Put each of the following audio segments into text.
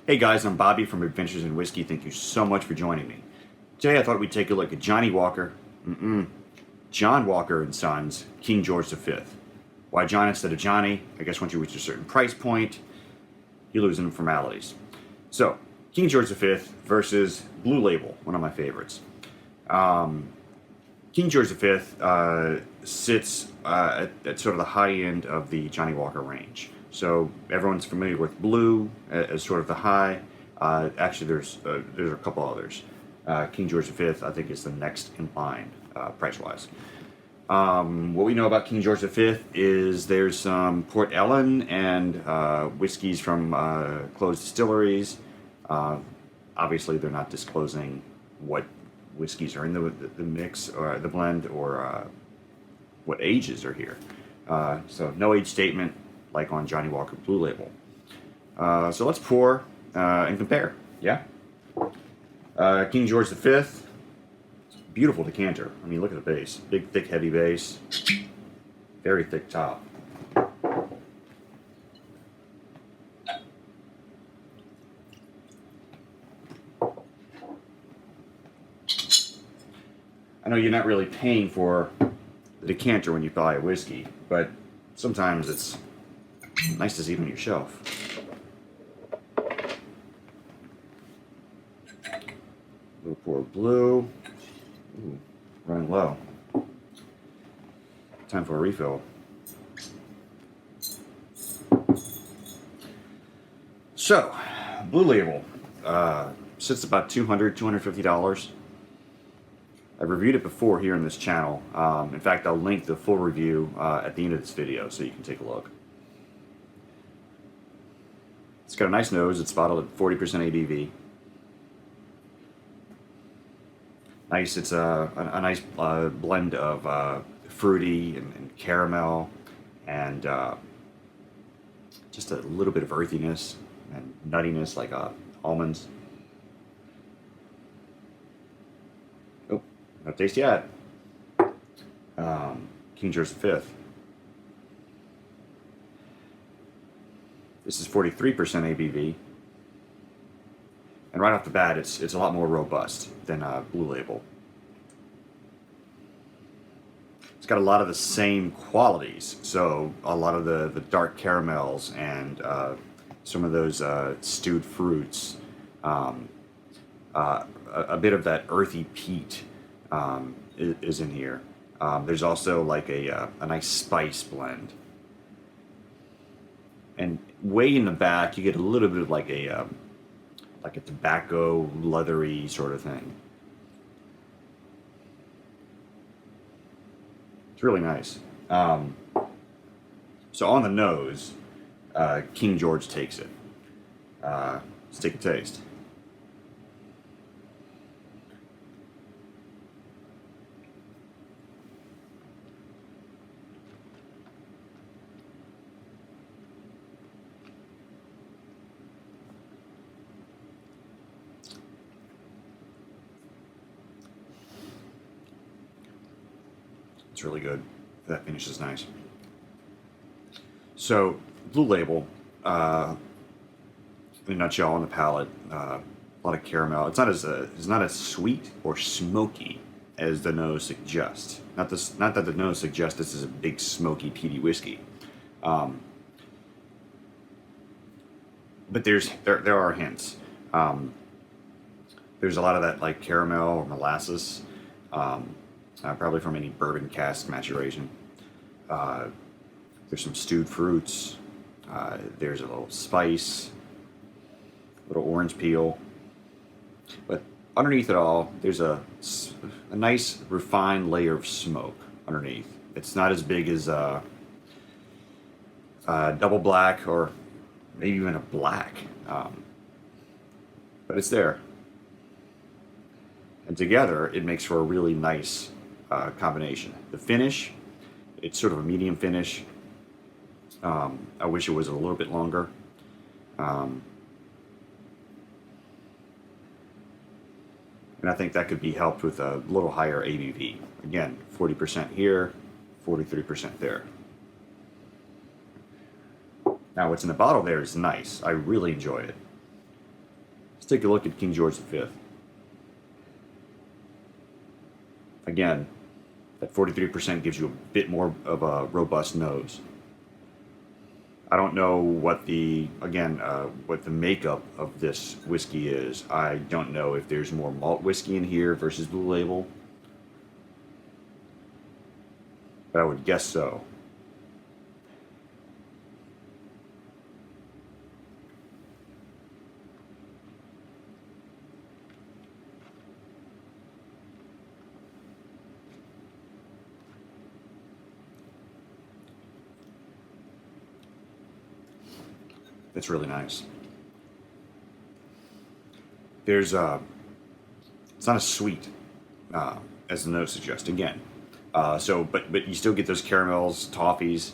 Hey guys, I'm Bobby from Adventures in Whiskey. Thank you so much for joining me. Today I thought we'd take a look at Johnnie Walker, John Walker and Sons, King George V. Why John instead of Johnny? I guess once you reach a certain price point, you lose in formalities. So, King George V versus Blue Label, one of my favorites. King George V sits at sort of the high end of the Johnnie Walker range. So everyone's familiar with Blue as sort of the high. Actually, there's a couple others. King George V, I think, is the next in line price-wise. What we know about King George V is there's some Port Ellen and whiskeys from closed distilleries. Obviously, they're not disclosing what whiskeys are in the mix or the blend or what ages are here. So no age statement like on Johnnie Walker Blue Label. So let's pour and compare. Yeah. King George V. Beautiful decanter. I mean, look at the base. Big, thick, heavy base. Very thick top. I know you're not really paying for the decanter when you buy a whiskey, but sometimes it's nice to see it on your shelf. Little pour of blue. Ooh, running low. Time for a refill. So, Blue Label sits about $200, $250. I've reviewed it before here in this channel. In fact, I'll link the full review at the end of this video so you can take a look. It's got a nice nose. It's bottled at 40% ABV. Nice. It's a nice blend of fruity and caramel and just a little bit of earthiness and nuttiness like almonds. Oh, not taste yet. King George V. This is 43% ABV. And right off the bat, it's a lot more robust than Blue Label. It's got a lot of the same qualities. So a lot of the dark caramels and some of those stewed fruits. A bit of that earthy peat is in here. There's also like a nice spice blend. And way in the back, you get a little bit of like a tobacco, leathery sort of thing. It's really nice. So on the nose, King George takes it. Let's take a taste. It's really good. That finish is nice. So, Blue Label, in a nutshell, on the palate, a lot of caramel. It's not as sweet or smoky as the nose suggests. Not that the nose suggests this is a big smoky peaty whiskey, but there are hints. There's a lot of that like caramel or molasses. Probably from any bourbon cask maturation. There's some stewed fruits. There's a little spice, a little orange peel. But underneath it all, there's a nice refined layer of smoke underneath. It's not as big as double black or maybe even a black, but it's there. And together, it makes for a really nice combination. The finish, it's sort of a medium finish. I wish it was a little bit longer. And I think that could be helped with a little higher ABV. Again, 40% here, 43% there. Now what's in the bottle there is nice. I really enjoy it. take a look at King George V. Again, that 43% gives you a bit more of a robust nose. I don't know what what the makeup of this whiskey is. I don't know if there's more malt whiskey in here versus Blue Label, but I would guess so. It's really nice. There's it's not as sweet as the nose suggests. Again, but you still get those caramels, toffees.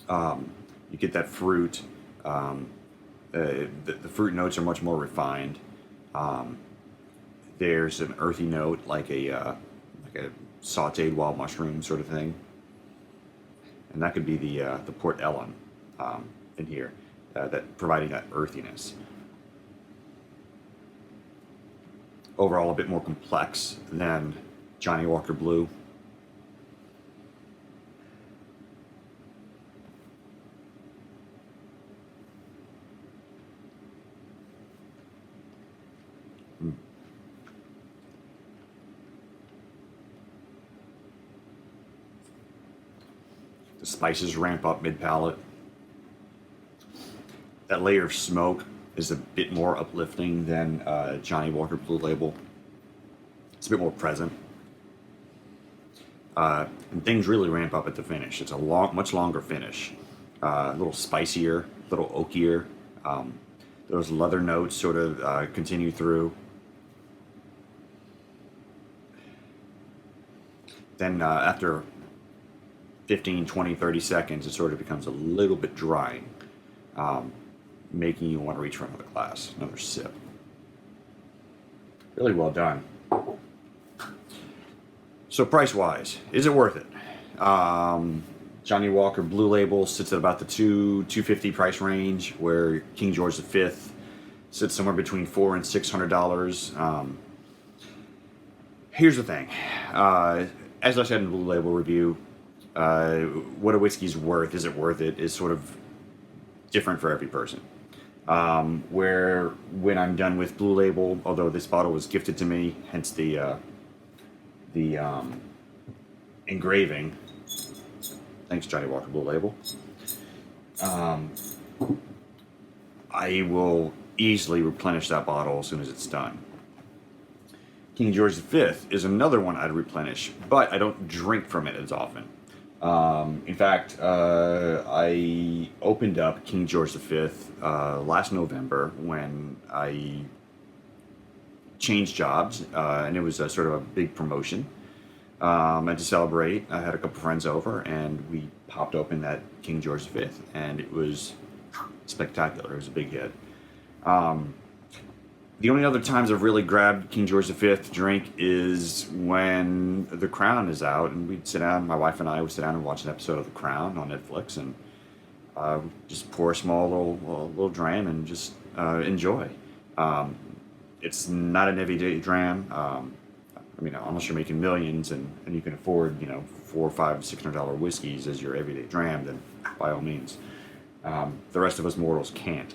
You get that fruit. The fruit notes are much more refined. There's an earthy note, like a sautéed wild mushroom sort of thing, and that could be the Port Ellen in here. That providing that earthiness. Overall, a bit more complex than Johnnie Walker Blue. The spices ramp up mid-palate. That layer of smoke is a bit more uplifting than Johnnie Walker Blue Label. It's a bit more present. And things really ramp up at the finish. It's a much longer finish. A little spicier, a little oakier. Those leather notes sort of continue through. Then after 15, 20, 30 seconds, it sort of becomes a little bit drying. Making you want to reach for another glass, another sip. Really well done. So price-wise, is it worth it? Johnnie Walker Blue Label sits at about the $250 price range, where King George V sits somewhere between $400 and $600. Here's the thing. As I said in the Blue Label review, what a whiskey's worth, is it worth it, is sort of different for every person. Where when I'm done with Blue Label, although this bottle was gifted to me, hence the engraving. Thanks, Johnnie Walker Blue Label. I will easily replenish that bottle as soon as it's done. King George V is another one I'd replenish, but I don't drink from it as often. In fact, I opened up King George V last November when I changed jobs, and it was a sort of a big promotion. And to celebrate, I had a couple friends over, and we popped open that King George V, and it was spectacular. It was a big hit. The only other times I've really grabbed King George V to drink is when The Crown is out, and we'd sit down, my wife and I would sit down and watch an episode of The Crown on Netflix, and just pour a small little dram and just enjoy. It's not an everyday dram. I mean, unless you're making millions and you can afford, $400, $500, $600 whiskeys as your everyday dram, then by all means. The rest of us mortals can't.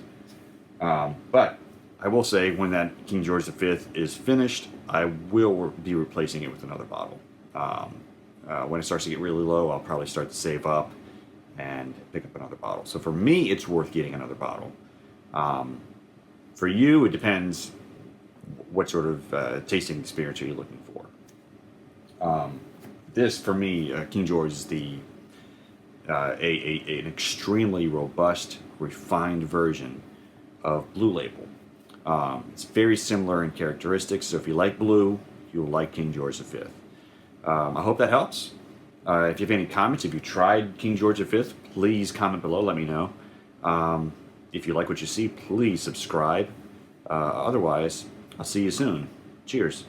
But I will say, when that King George V is finished, I will be replacing it with another bottle. When it starts to get really low, I'll probably start to save up and pick up another bottle. So for me, it's worth getting another bottle. For you, it depends what sort of tasting experience are you looking for. This, for me, King George is an extremely robust, refined version of Blue Label. It's very similar in characteristics, so if you like blue, you'll like King George V. I hope that helps. If you have any comments, if you tried King George V, please comment below, let me know. If you like what you see, please subscribe. Otherwise, I'll see you soon. Cheers.